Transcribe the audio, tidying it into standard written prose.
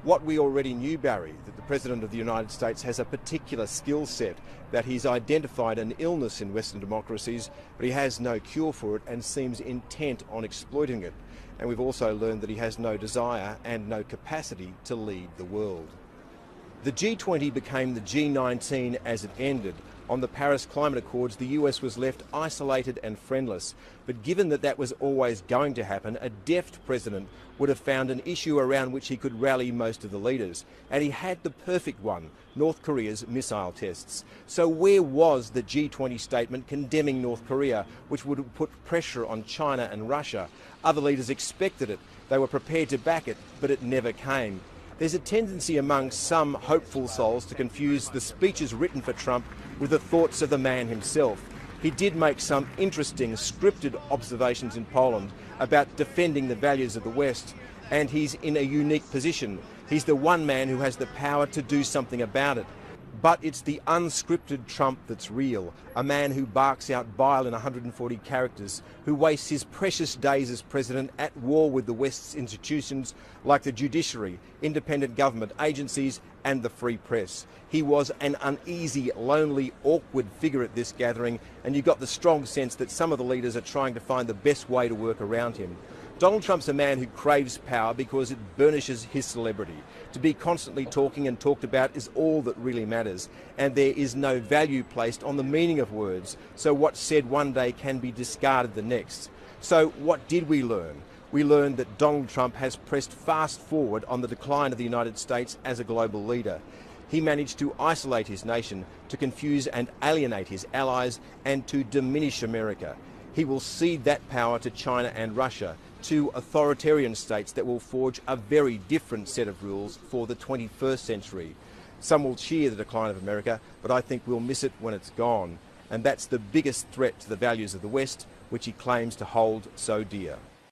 What we already knew, Barry, that the President of the United States has a particular skill set, that he's identified an illness in Western democracies, but he has no cure for it and seems intent on exploiting it. And we've also learned that he has no desire and no capacity to lead the world. The G20 became the G19 as it ended. On the Paris Climate Accords, the US was left isolated and friendless. But given that that was always going to happen, a deft president would have found an issue around which he could rally most of the leaders. And he had the perfect one, North Korea's missile tests. So where was the G20 statement condemning North Korea, which would have put pressure on China and Russia? Other leaders expected it. They were prepared to back it, but it never came. There's a tendency among some hopeful souls to confuse the speeches written for Trump with the thoughts of the man himself. He did make some interesting scripted observations in Poland about defending the values of the West, and he's in a unique position. He's the one man who has the power to do something about it. But it's the unscripted Trump that's real, a man who barks out bile in 140 characters, who wastes his precious days as president at war with the West's institutions like the judiciary, independent government agencies and the free press. He was an uneasy, lonely, awkward figure at this gathering, and you got the strong sense that some of the leaders are trying to find the best way to work around him. Donald Trump's a man who craves power because it burnishes his celebrity. To be constantly talking and talked about is all that really matters, and there is no value placed on the meaning of words, so what's said one day can be discarded the next. So what did we learn? We learned that Donald Trump has pressed fast forward on the decline of the United States as a global leader. He managed to isolate his nation, to confuse and alienate his allies, and to diminish America. He will cede that power to China and Russia, two authoritarian states that will forge a very different set of rules for the 21st century. Some will cheer the decline of America, but I think we'll miss it when it's gone. And that's the biggest threat to the values of the West, which he claims to hold so dear.